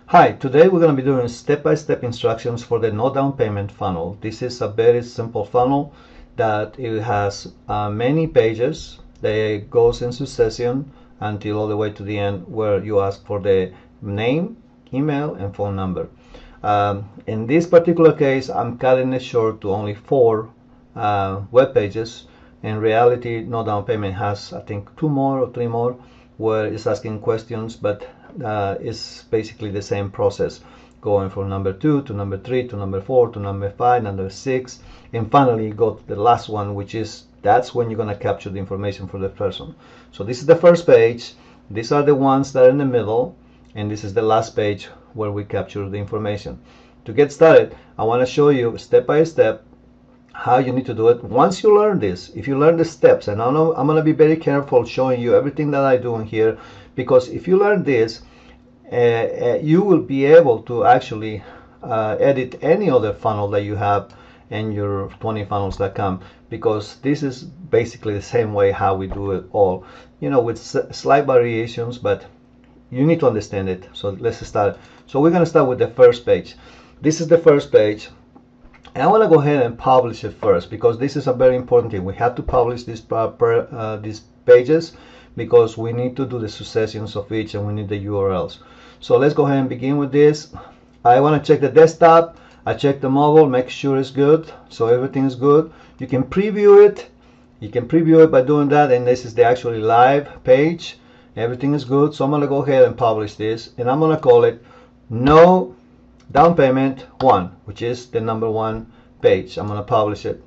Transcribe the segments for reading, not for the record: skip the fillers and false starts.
Hi, today we're going to be doing step-by-step instructions for the no down payment funnel. This is a very simple funnel that it has many pages that goes in succession until all the way to the end where you ask for the name, email, and phone number. In this particular case, I'm cutting it short to only 4 web pages. In reality, no down payment has, I think, 2 more or 3 more where it's asking questions, but it's basically the same process, going from number 2 to number 3 to number 4 to number 5, number 6, and finally go to the last one, which is that's when you're going to capture the information for the person. So this is the first page, these are the ones that are in the middle, and this is the last page where we capture the information. To get started, I want to show you step by step how you need to do it. Once you learn this, if you learn the steps, and I'm going to be very careful showing you everything that I do in here, because if you learn this, you will be able to actually edit any other funnel that you have in your 20funnels.com, because this is basically the same way how we do it all, you know, with slight variations, but you need to understand it. So let's start. So we're going to start with the first page. This is the first page. And I want to go ahead and publish it first, because this is a very important thing. We have to publish these pages because we need to do the successions of each, and we need the URLs. So let's go ahead and begin with this. I want to check the desktop. I check the mobile, make sure it's good. So everything is good. You can preview it. You can preview it by doing that, and this is the actually live page. Everything is good. So I'm going to go ahead and publish this, and I'm going to call it No Down Payment 1, which is the number 1 page. I'm going to publish it.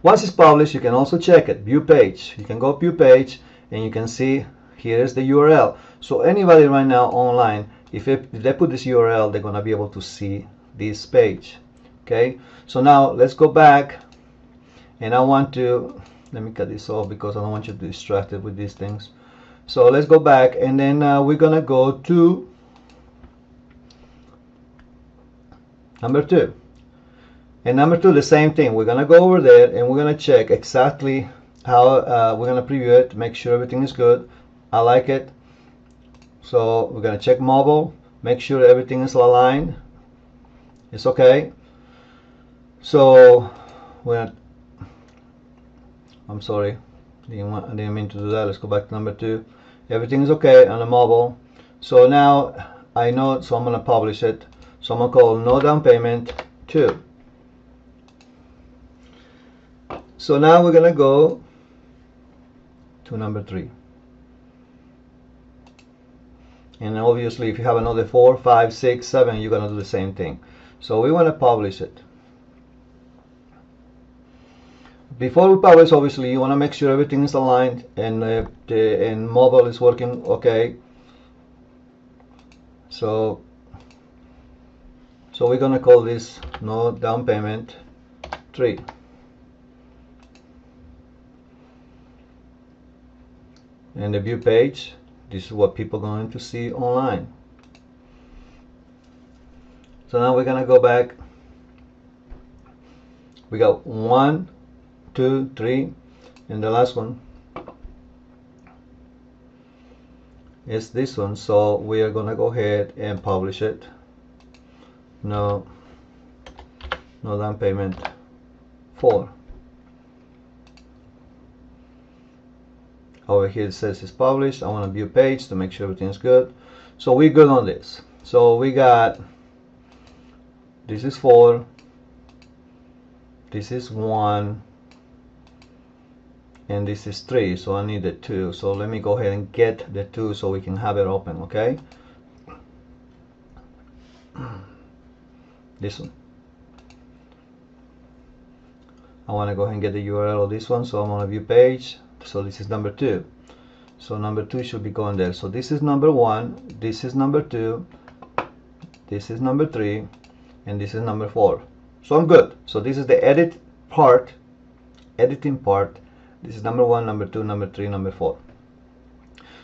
Once it's published, you can also check it, view page. You can go view page, and you can see here is the URL. So anybody right now online, if they put this URL, they're going to be able to see this page. Okay, so now let's go back, and I want to, let me cut this off because I don't want you to be distracted with these things. So let's go back, and then we're going to go to number 2. And number 2, the same thing. We're going to go over there, and we're going to check exactly how we're going to preview it, make sure everything is good. I like it. So we're going to check mobile, make sure everything is aligned. It's okay. So I'm sorry, I didn't mean to do that. Let's go back to number 2. Everything is okay on the mobile. So now I know, so I'm going to publish it. So I'm going to call No Down Payment 2. So now we're going to go to number 3. And obviously if you have another 4, 5, 6, 7, you're going to do the same thing. So we want to publish it. Before we publish, obviously you want to make sure everything is aligned, and and mobile is working okay. So we're going to call this No Down Payment 3. And the view page, this is what people are going to see online. So now we're going to go back. We got 1, 2, 3, and the last one is this one. So we are going to go ahead and publish it. No Down Payment 4. Over here it says it's published. I want to view page to make sure everything's good. So we're good on this. So we got, this is 4, this is 1, and this is 3. So I need the 2. So let me go ahead and get the 2 so we can have it open. Okay, this one. I want to go ahead and get the URL of this one. So I'm on a view page. So this is number 2. So number 2 should be going there. So this is number 1, this is number 2, this is number 3, and this is number 4. So I'm good. So this is the editing part. This is number 1, number 2, number 3, number 4.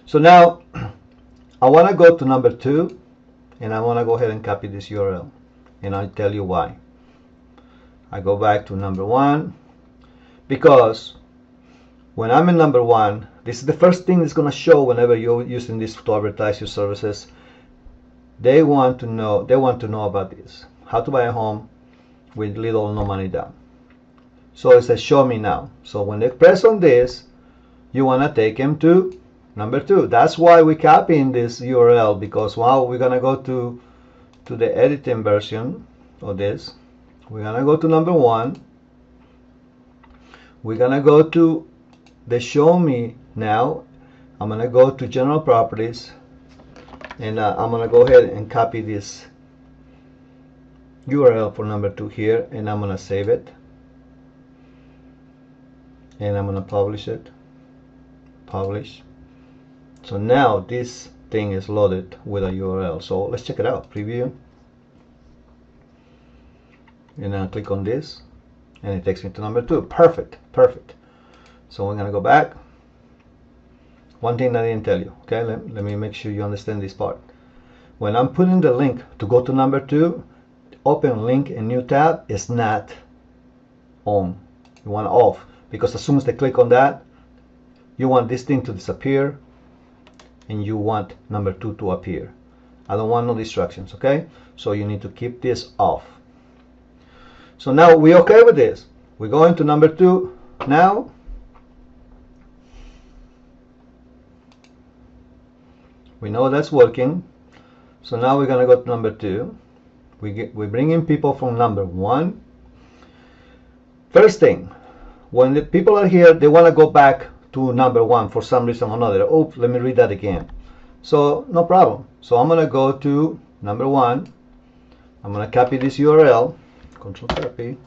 So now I want to go to number 2, and I want to go ahead and copy this URL, and I'll tell you why. I go back to number 1, because when I'm in number 1, this is the first thing that's going to show whenever you're using this to advertise your services. they want to know about this, how to buy a home with little or no money down. So it says show me now. So when they press on this, you want to take them to number 2. That's why we're copying this URL, because while we're gonna go to the editing version of this, we're gonna go to number 1. We're gonna go to the show me now. I'm gonna go to general properties, and I'm gonna go ahead and copy this URL for number 2 here, and I'm gonna save it, and I'm gonna publish it. Publish. So now this thing is loaded with a URL. So let's check it out. Preview, and then click on this, and it takes me to number 2. Perfect, perfect. So we're gonna go back. One thing I didn't tell you, okay? Let me make sure you understand this part. When I'm putting the link to go to number 2, open link in new tab is not on. You want off, because as soon as they click on that, you want this thing to disappear, and you want number 2 to appear. I don't want no distractions, okay? So you need to keep this off. So now we're okay with this. We're going to number 2 now. We know that's working. So now we're gonna go to number 2. We bring in people from number 1. First thing, when the people are here, they want to go back to number 1 for some reason or another. Oh, let me read that again. So no problem. So I'm gonna go to number 1. I'm gonna copy this URL. Control copy.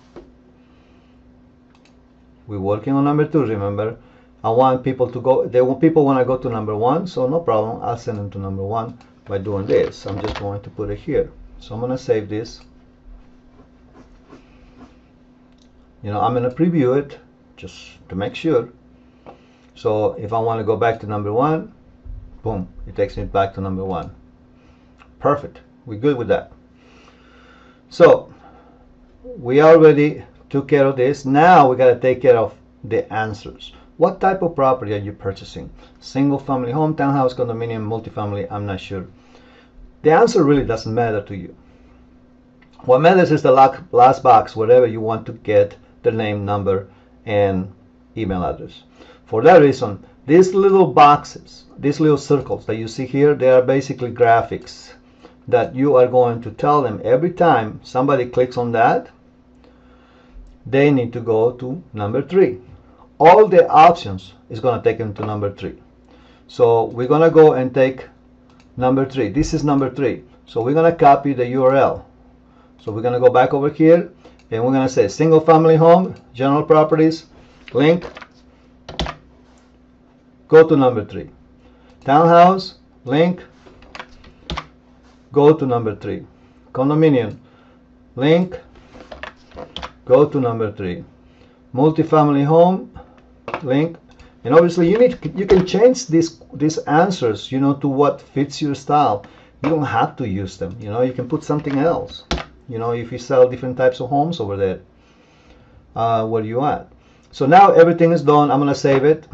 We're working on number 2. Remember, I want people to go. People want to go to number 1. So no problem. I'll send them to number 1 by doing this. I'm just going to put it here. So I'm gonna save this. You know, I'm gonna preview it just to make sure. So if I want to go back to number 1, boom, it takes me back to number 1. Perfect. We're good with that. So we already took care of this. Now we got to take care of the answers. What type of property are you purchasing? Single family home, townhouse, condominium, multifamily? I'm not sure. The answer really doesn't matter to you. What matters is the last box, wherever you want to get the name, number, and email address. For that reason, these little boxes, these little circles that you see here, they are basically graphics that you are going to tell them every time somebody clicks on that, they need to go to number 3. All the options is going to take them to number 3. So we're going to go and take number 3. This is number 3. So we're going to copy the URL. So we're going to go back over here, and we're going to say single family home, general properties, link, go to number 3. Townhouse, link, go to number 3. Condominium, link, go to number 3. Multifamily home, link. And obviously you can change these answers, you know, to what fits your style. You don't have to use them, you know. You can put something else, you know, if you sell different types of homes over there where you at. So now everything is done. I'm gonna save it,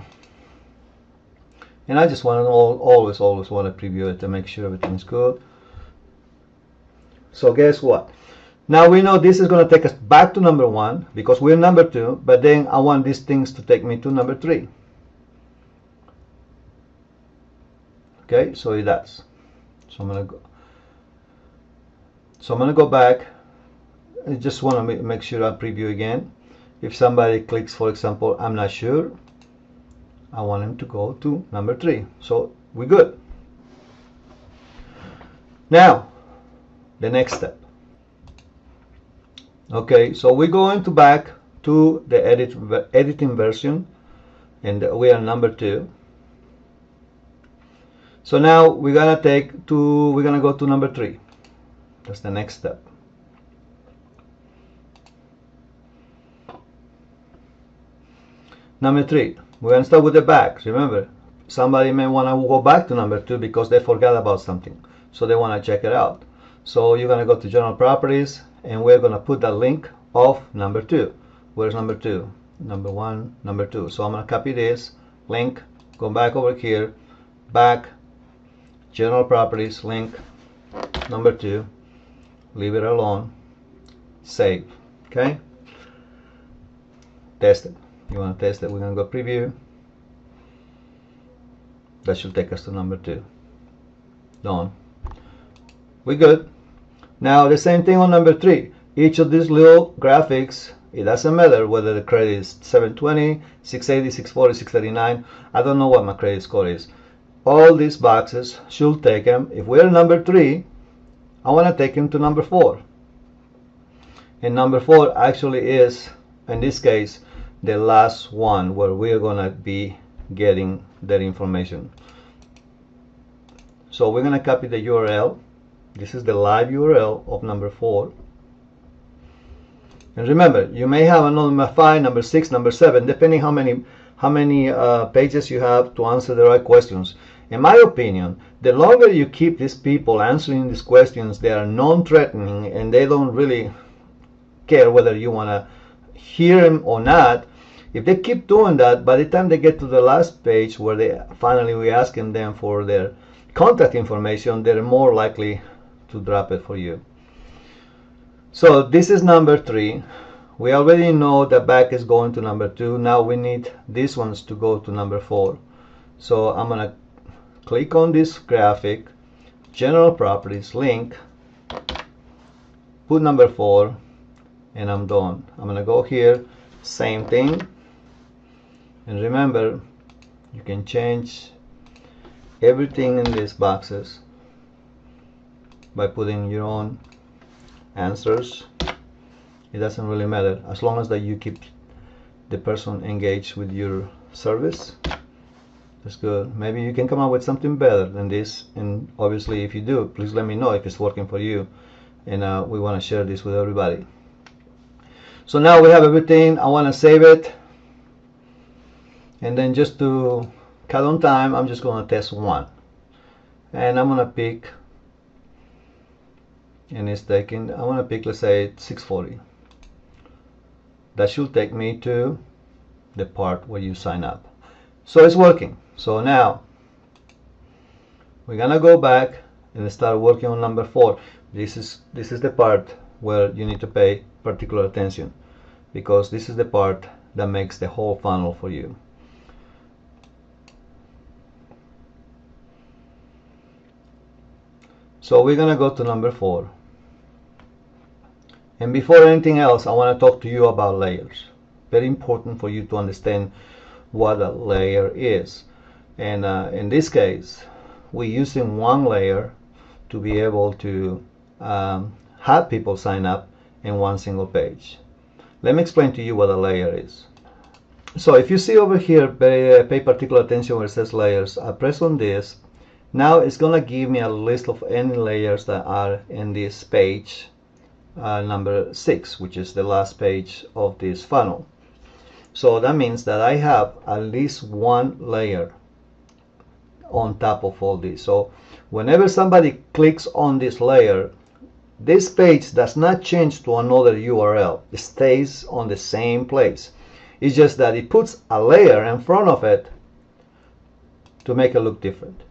and I just want to always want to preview it to make sure everything's good. So guess what? Now we know this is going to take us back to number 1 because we're number 2, but then I want these things to take me to number 3. Okay, so it does. So I'm gonna go back. I just want to make sure I preview again. If somebody clicks, for example, I'm not sure, I want him to go to number 3. So we're good. Now the next step. Okay, so we're going to back to the editing version, and we are number 2. So now we're gonna go to number 3. That's the next step. Number 3, we're gonna start with the back. Remember, somebody may want to go back to number 2 because they forgot about something, so they want to check it out. So you're gonna go to general properties, and we're gonna put the link of number 2. Where's number 2? Number 1, number 2. So I'm gonna copy this link, go back over here, back, general properties, link, number 2, leave it alone, save. Okay, test it. You want to test it, we're going to go preview. That should take us to number 2. Done. We're good. Now the same thing on number 3. Each of these little graphics, it doesn't matter whether the credit is 720, 680, 640, 639. I don't know what my credit score is. All these boxes should take them. If we're number 3, I want to take them to number 4. And number 4 actually is, in this case, the last one where we're going to be getting that information. So we're going to copy the URL. This is the live URL of number 4. And remember, you may have a number 5, number 6, number 7, depending how many pages you have to answer the right questions. In my opinion, the longer you keep these people answering these questions, they are non-threatening and they don't really care whether you want to hear them or not. If they keep doing that, by the time they get to the last page where they finally we're asking them for their contact information, they're more likely to drop it for you. So this is number 3. We already know that back is going to number 2. Now we need these ones to go to number 4. So I'm going to click on this graphic, general properties, link, put number 4, and I'm done. I'm going to go here, same thing. And remember, you can change everything in these boxes by putting your own answers. It doesn't really matter as long as that you keep the person engaged with your service. That's good. Maybe you can come up with something better than this, and obviously if you do, please let me know if it's working for you, and we want to share this with everybody. So now we have everything. I want to save it, and then just to cut on time, I'm just going to test one, and I'm going to pick, and it's taking, I want to pick, let's say 640. That should take me to the part where you sign up. So it's working. So now we're gonna go back and start working on number 4. This is the part where you need to pay particular attention, because this is the part that makes the whole funnel for you. So we're gonna go to number 4. And before anything else, I want to talk to you about layers. Very important for you to understand what a layer is. And in this case, we're using one layer to be able to have people sign up in one single page. Let me explain to you what a layer is. So if you see over here, pay particular attention where it says layers. I press on this. Now it's going to give me a list of any layers that are in this page. Number 6, which is the last page of this funnel. So that means that I have at least one layer on top of all this. So whenever somebody clicks on this layer, this page does not change to another URL. It stays on the same place. It's just that it puts a layer in front of it to make it look different.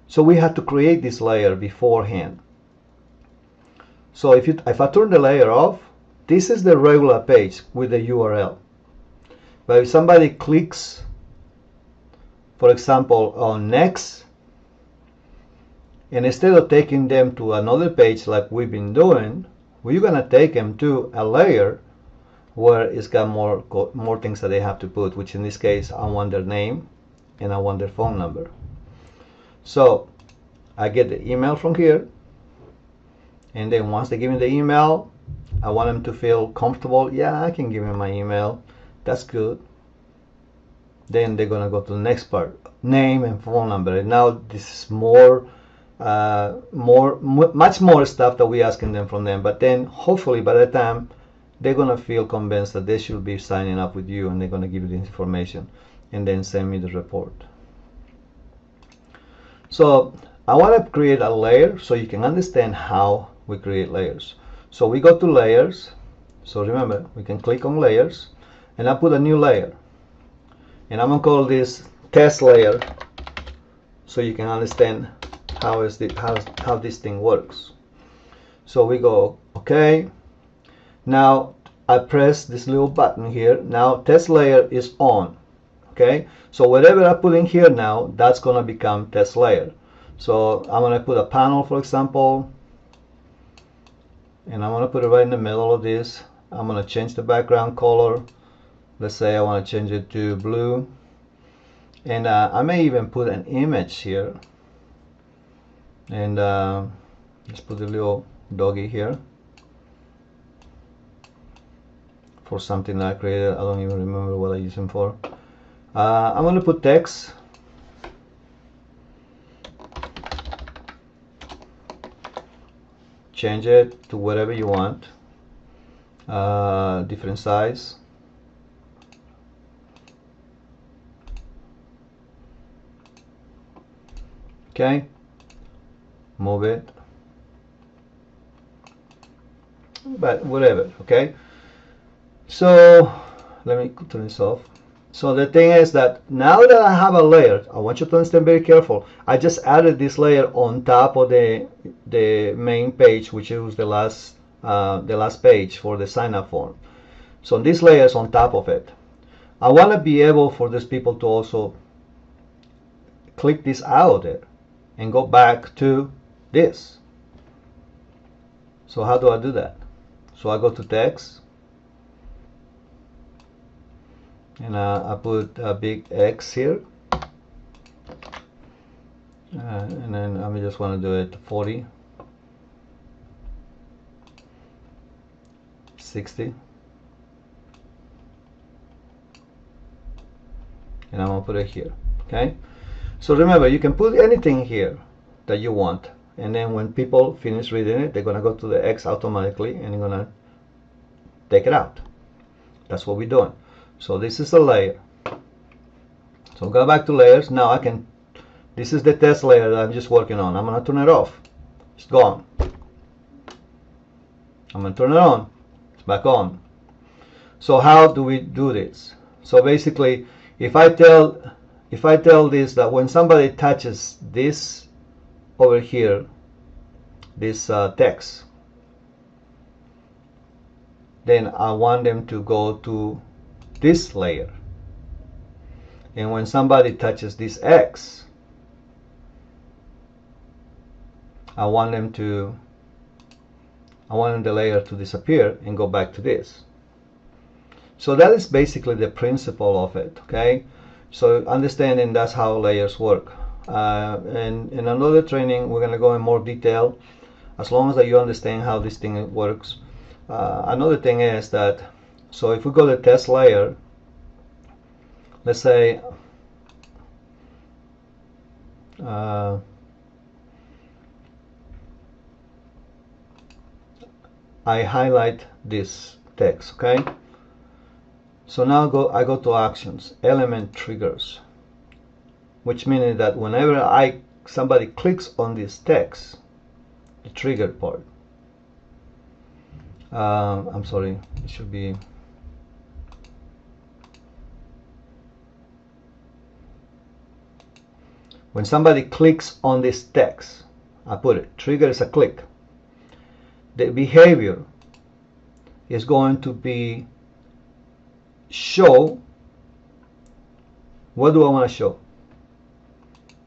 So we had to create this layer beforehand. So if I turn the layer off, this is the regular page with the URL. But if somebody clicks, for example, on next, and instead of taking them to another page like we've been doing, we're going to take them to a layer where it's got more things that they have to put, which in this case, I want their name and I want their phone number. So I get the email from here. And then once they give me the email, I want them to feel comfortable. Yeah, I can give them my email. That's good. Then they're gonna go to the next part, name and phone number. And now this is much more stuff that we're asking them from them. But then hopefully by the time they're gonna feel convinced that they should be signing up with you, and they're gonna give you the information and then send me the report. So I want to create a layer so you can understand how we create layers. So we go to layers. So remember, we can click on layers, and I put a new layer, and I'm gonna call this test layer so you can understand how this thing works. So we go okay. Now I press this little button here. Now test layer is on. Okay, so whatever I put in here now, that's gonna become test layer. So I'm gonna put a panel, for example, and I'm gonna put it right in the middle of this. I'm gonna change the background color. Let's say I want to change it to blue, and I may even put an image here, and let's put a little doggy here for something that I created. I don't even remember what I used him for. I'm going to put text. Change it to whatever you want. Different size. Okay. Move it. But whatever. Okay. So let me turn this off. So the thing is that now that I have a layer, I want you to understand very careful. I just added this layer on top of the main page, which is the last page for the sign up form. So this layer is on top of it. I want to be able for these people to also click this out of there and go back to this. So how do I do that? So I go to text. And I put a big X here, and then I just want to do it 40, 60, and I'm gonna put it here. Okay, so remember, you can put anything here that you want, and then when people finish reading it, they're gonna go to the X automatically and they're gonna take it out. That's what we're doing. So this is a layer. So go back to layers. Now I can, this is the test layer that I'm just working on. I'm gonna turn it off. It's gone. I'm gonna turn it on. It's back on. So how do we do this? So basically, if I tell this that when somebody touches this over here, this text, then I want them to go to this layer, and when somebody touches this X, I want the layer to disappear and go back to this. So that is basically the principle of it. Okay, so understanding that's how layers work. And in another training we're going to go in more detail, as long as that you understand how this thing works. Another thing is that, so if we go to test layer, let's say I highlight this text. Okay, so now I go to actions, element triggers, which means that whenever somebody clicks on this text, the trigger part, I'm sorry, it should be when somebody clicks on this text, I put it, trigger is a click. The behavior is going to be show. What do I want to show?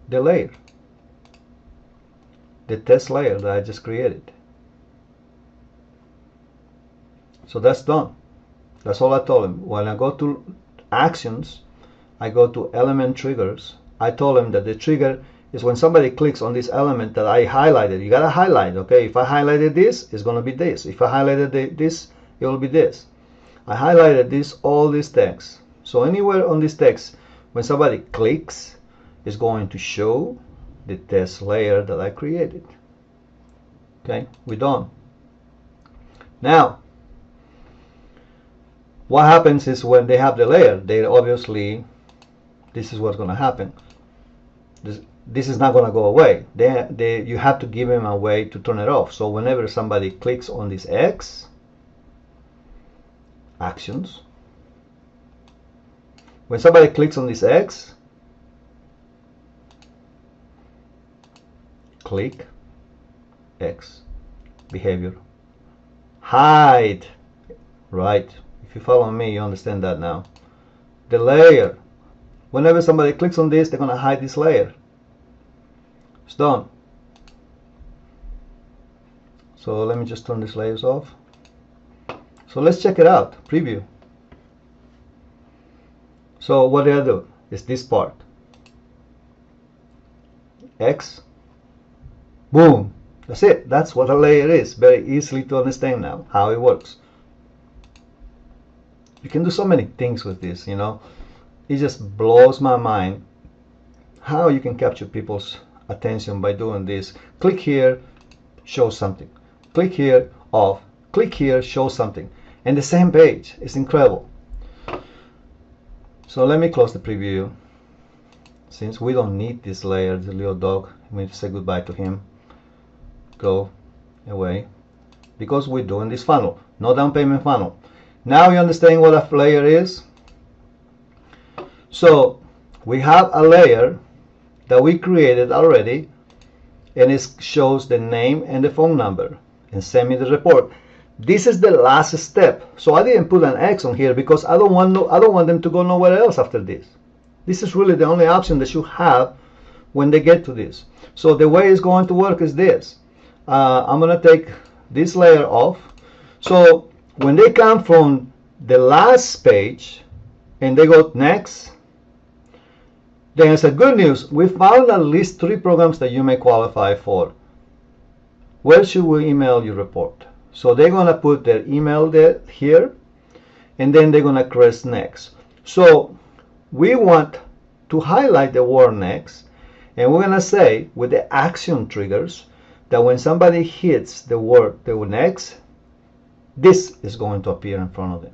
The layer, the test layer that I just created. So that's done. That's all I told him. When I go to actions, I go to element triggers. I told him that the trigger is when somebody clicks on this element that I highlighted. You gotta highlight, okay? If I highlighted this, it's gonna be this. If I highlighted this, it will be this. I highlighted this, all this text. So anywhere on this text, when somebody clicks, it's going to show the test layer that I created. Okay, we're done. Now, what happens is when they have the layer, they obviously, this is what's going to happen. This is not going to go away. You have to give them a way to turn it off. So whenever somebody clicks on this X, actions, when somebody clicks on this X, click X, behavior, hide, right? If you follow me, you understand that now. The layer, whenever somebody clicks on this, they're gonna hide this layer. It's done. So let me just turn these layers off. So let's check it out, preview. So what did I do? It's this part. X, boom, that's it. That's what a layer is. Very easily to understand now how it works. You can do so many things with this, you know. It just blows my mind how you can capture people's attention by doing this. Click here, show something. Click here, off. Click here, show something. And the same page. It's incredible. So let me close the preview. Since we don't need this layer, the little dog, we need to say goodbye to him. Go away. Because we're doing this funnel, no down payment funnel. Now you understand what a layer is? So we have a layer that we created already, and it shows the name and the phone number, and send me the report. This is the last step. So I didn't put an X on here because I don't want them to go nowhere else after this. This is really the only option that you have when they get to this. So the way it's going to work is this. I'm going to take this layer off. So when they come from the last page and they go next, then it's a good news. We found at least 3 programs that you may qualify for. Where should we email your report? So they're going to put their email there here, and then they're going to press next. So we want to highlight the word next, and we're going to say with the action triggers that when somebody hits the word next, this is going to appear in front of them.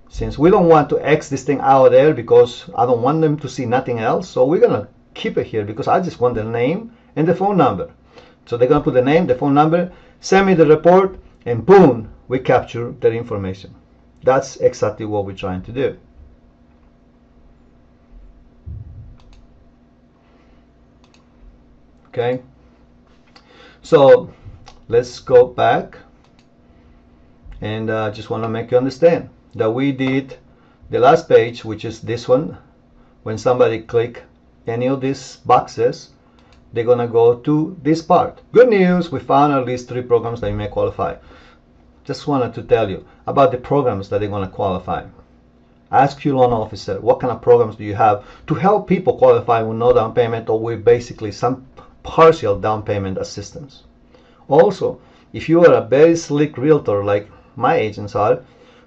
Since we don't want to X this thing out there because I don't want them to see nothing else, so we're going to keep it here because I just want the name and the phone number. So they're going to put the name, the phone number, send me the report, and boom, we capture their information. That's exactly what we're trying to do. Okay, so let's go back, and I just want to make you understand that we did the last page, which is this one. When somebody click any of these boxes, they're gonna go to this part. Good news, we found at least 3 programs that you may qualify. Just wanted to tell you about the programs that they're gonna qualify. Ask your loan officer, what kind of programs do you have to help people qualify with no down payment or with basically some partial down payment assistance. Also, if you are a very slick realtor like my agents are,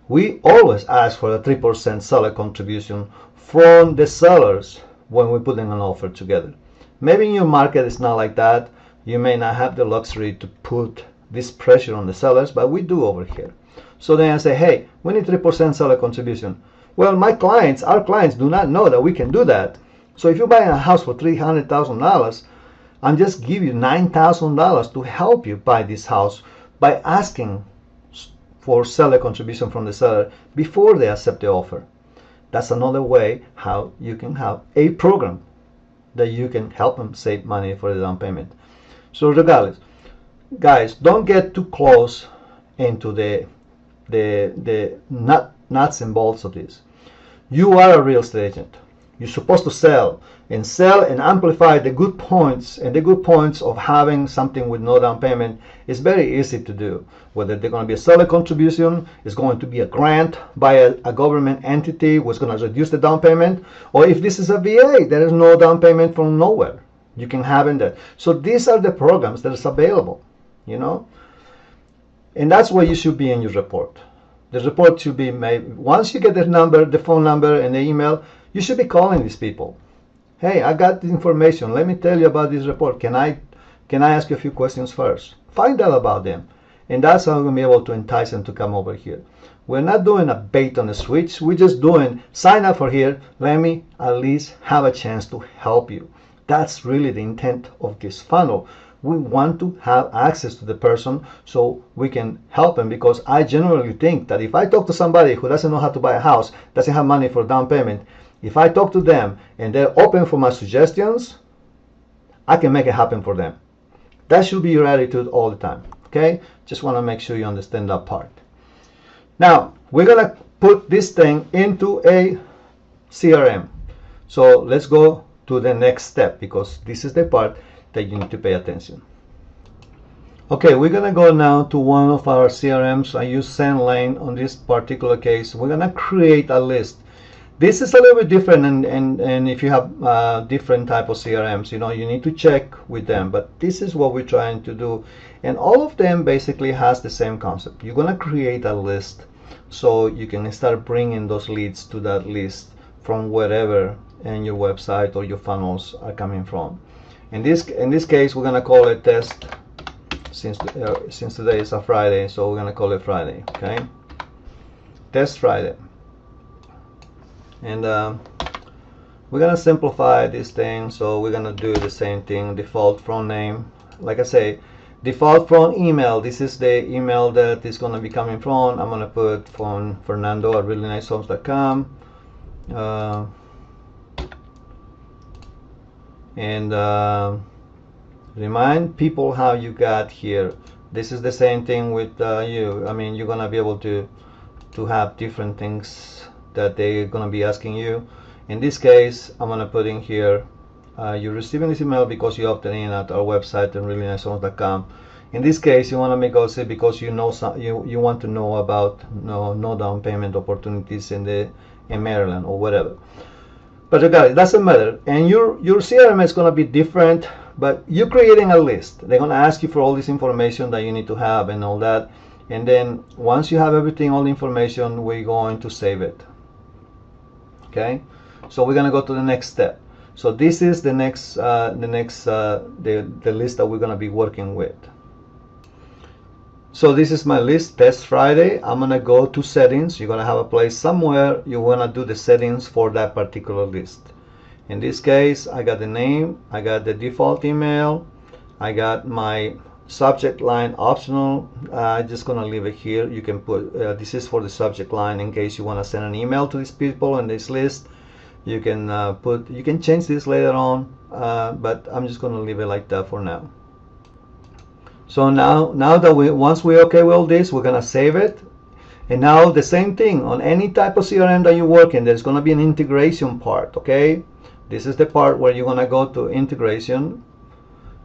we always ask for a 3% seller contribution from the sellers when we put in an offer together. Maybe in your market it's not like that. You may not have the luxury to put this pressure on the sellers, but we do over here. So then I say, hey, we need 3% seller contribution. Well, our clients do not know that we can do that. So if you're buying a house for $300,000, I'm just give you $9,000 to help you buy this house by asking for seller contribution from the seller before they accept the offer. That's another way how you can have a program that you can help them save money for the down payment. So regardless, guys, don't get too close into the nuts and bolts of this. You are a real estate agent. You're supposed to sell and amplify the good points, and the good points of having something with no down payment is very easy to do. Whether they're going to be a seller contribution, it's going to be a grant by a government entity who's going to reduce the down payment, or if this is a VA, there is no down payment from nowhere. You can have in that. So these are the programs that is available, you know, and that's where you should be in your report. The report should be made once you get the number, the phone number, and the email. You should be calling these people. Hey, I got the information. Let me tell you about this report. Can I ask you a few questions first? Find out about them. And that's how I'm going to be able to entice them to come over here. We're not doing a bait on a switch. We're just doing, sign up for here. Let me at least have a chance to help you. That's really the intent of this funnel. We want to have access to the person so we can help them, because I generally think that if I talk to somebody who doesn't know how to buy a house, doesn't have money for down payment, if I talk to them and they're open for my suggestions, I can make it happen for them. That should be your attitude all the time. Okay, just want to make sure you understand that part. Now we're gonna put this thing into a CRM. So let's go to the next step, because this is the part that you need to pay attention. Okay, we're gonna go now to one of our CRMs. I use SendLane on this particular case. We're gonna create a list. This is a little bit different, and if you have different type of CRMs, you know, you need to check with them, but this is what we're trying to do. And all of them basically has the same concept. You're gonna create a list so you can start bringing those leads to that list from wherever in your website or your funnels are coming from. In this case, we're gonna call it test, since today is a Friday, so we're gonna call it Friday. Okay, test Friday. And we're gonna simplify this thing, so we're gonna do the same thing. Default phone name, like I say, default phone email. This is the email that is gonna be coming from. I'm gonna put phone Fernando@reallynicehomes.com, and remind people how you got here. This is the same thing with you. I mean, you're gonna be able to have different things that they're going to be asking you. In this case, I'm going to put in here, you're receiving this email because you opted in at our website at reallynicehomes.com. In this case, you want to make also because you know you want to know about no down payment opportunities in Maryland or whatever. But regardless, it doesn't matter. And your CRM is going to be different, but you're creating a list. They're going to ask you for all this information that you need to have and all that. And then once you have everything, all the information, we're going to save it. Okay, so we're gonna go to the next step. So this is the next the list that we're gonna be working with. So this is my list, test Friday. I'm gonna go to settings. You're gonna have a place somewhere you wanna do the settings for that particular list. In this case, I got the name, I got the default email, I got my subject line optional. I'm just gonna leave it here. You can put this is for the subject line in case you want to send an email to these people in this list. You can you can change this later on, but I'm just gonna leave it like that for now. So now that once we're okay with all this, we're gonna save it. And now the same thing on any type of CRM that you work in, there's gonna be an integration part. Okay, this is the part where you're gonna go to integration,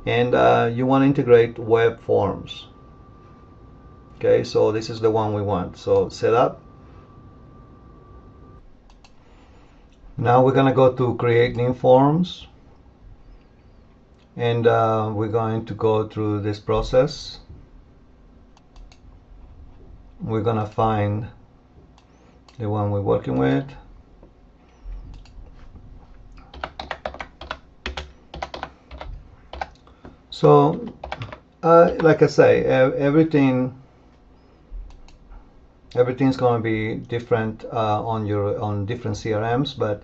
and you want to integrate web forms. Okay, so this is the one we want. So set up. Now we're gonna go to create new forms, and we're going to go through this process. We're gonna find the one we're working with. So like I say, everything's going to be different on different CRMs, but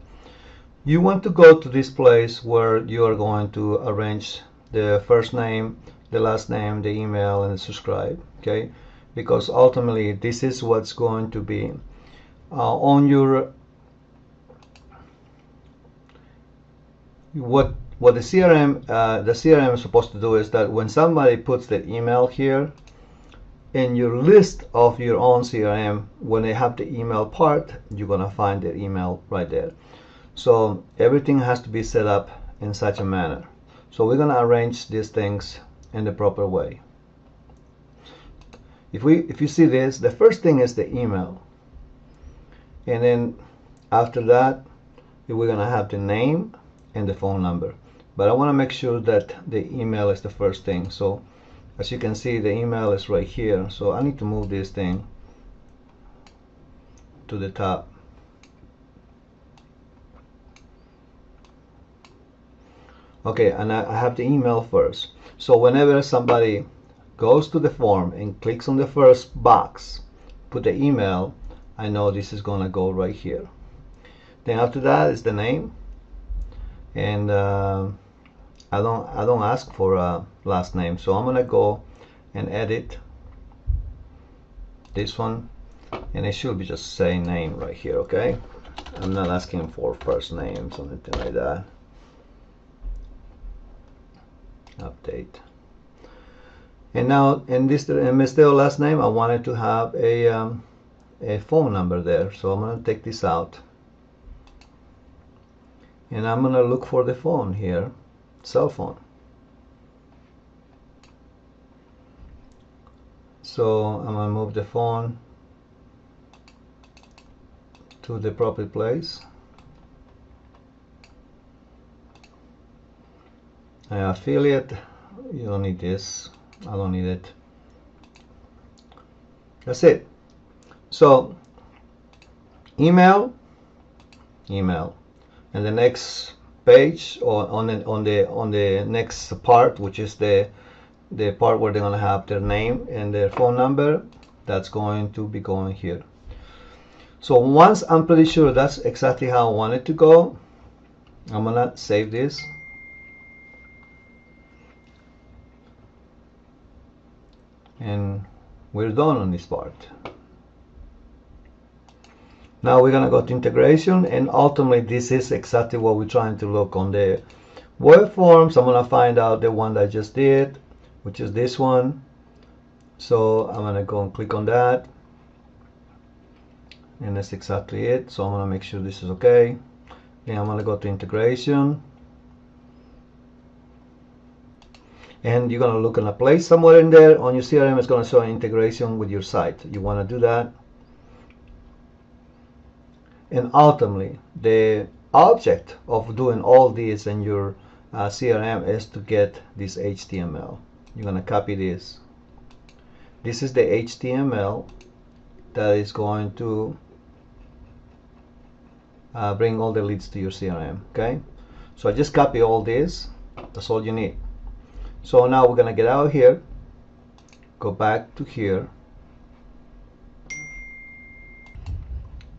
you want to go to this place where you are going to arrange the first name, the last name, the email, and the subscribe. Okay, because ultimately this is what's going to be on your what the CRM is supposed to do is that when somebody puts the email here in your list of your own CRM, when they have the email part, you're gonna find their email right there. So everything has to be set up in such a manner. So we're gonna arrange these things in the proper way. If you see this, the first thing is the email, and then after that we're gonna have the name and the phone number. But I want to make sure that the email is the first thing. So as you can see, the email is right here. So I need to move this thing to the top. Okay, and I have the email first. So whenever somebody goes to the form and clicks on the first box, put the email, I know this is gonna go right here. Then after that is the name, and I don't ask for a last name, so I'm gonna go and edit this one, and it should be just say name right here. Okay, I'm not asking for first names or anything like that. update. And now in this instead of last name, I wanted to have a phone number there, so I'm going to take this out, and I'm going to look for the phone here, cell phone. So I'm going to move the phone to the proper place. Affiliate, you don't need this. I don't need it. That's it. So email, and the next page, or on the next part, which is the part where they're going to have their name and their phone number, that's going to be going here. So once I'm pretty sure that's exactly how I want it to go, I'm going to save this. And we're done on this part. Now we're going to go to integration, and ultimately this is exactly what we're trying to look on the web forms. I'm going to find out the one that I just did, which is this one. So I'm going to go and click on that, and that's exactly it. So I'm going to make sure this is okay. Then I'm going to go to integration, and you're going to look in a place somewhere in there on your CRM. It's going to show an integration with your site. You want to do that. And ultimately, the object of doing all this in your CRM is to get this HTML. You're going to copy this. This is the HTML that is going to bring all the leads to your CRM. Okay, so I just copy all this. That's all you need. So now we're going to get out here, go back to here.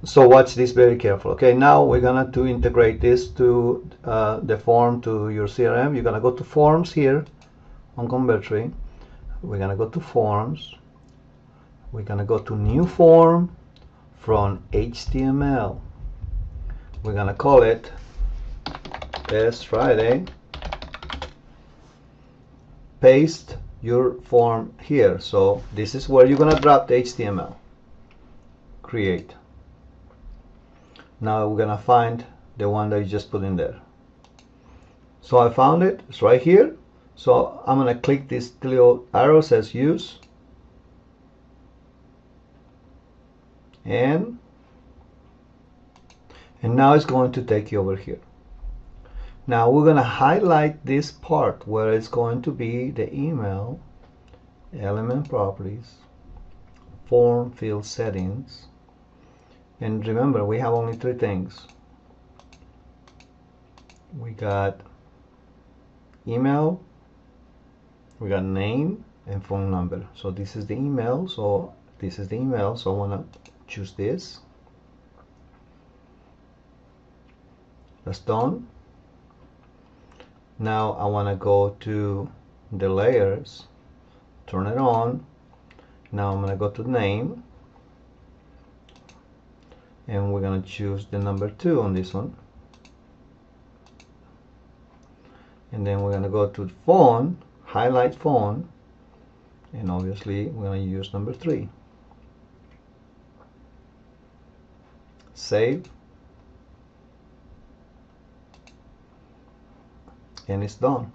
So watch this very careful. Okay, now we're going to integrate this to the form to your CRM. You're going to go to forms here on Convertry. We're going to go to forms. We're going to go to new form from HTML. We're going to call it Test Friday. Paste your form here. So this is where you're going to drop the HTML. Create. Now we're going to find the one that you just put in there. So I found it. It's right here. So I'm going to click this little arrow says use. And now it's going to take you over here. Now we're going to highlight this part where it's going to be the email, element properties, form field settings. And remember, we have only 3 things. We got email, we got name, and phone number. So this is the email. So this is the email. So I want to choose this. That's done. Now I want to go to the layers, turn it on. Now I'm going to go to name, and we're going to choose the number 2 on this one. And then we're going to go to phone, highlight phone, and obviously we're going to use number 3. Save. And it's done.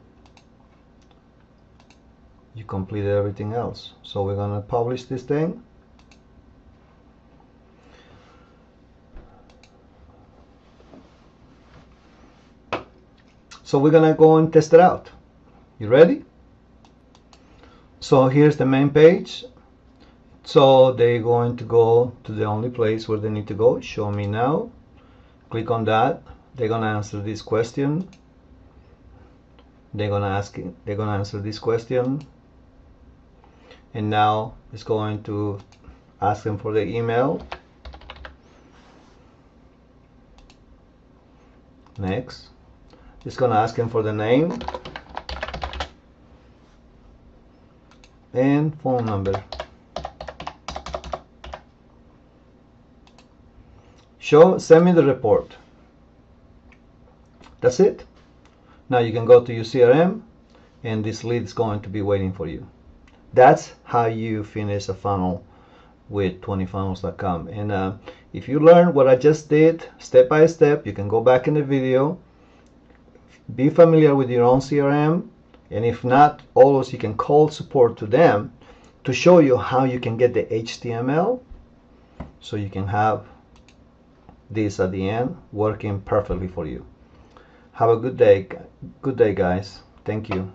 You completed everything else. So we're going to publish this thing. So we're going to go and test it out. You ready? So here's the main page. So they're going to go to the only place where they need to go. Show me now. Click on that. They're going to answer this question. They're going to answer this question. And now it's going to ask them for the email. Next. It's going to ask him for the name and phone number. Send me the report. That's it. Now you can go to your CRM and this lead is going to be waiting for you. That's how you finish a funnel with 20funnels.com. And if you learn what I just did step by step, you can go back in the video, be familiar with your own CRM, and if not, always you can call support to them to show you how you can get the HTML so you can have this at the end working perfectly for you. Have a good day guys. Thank you.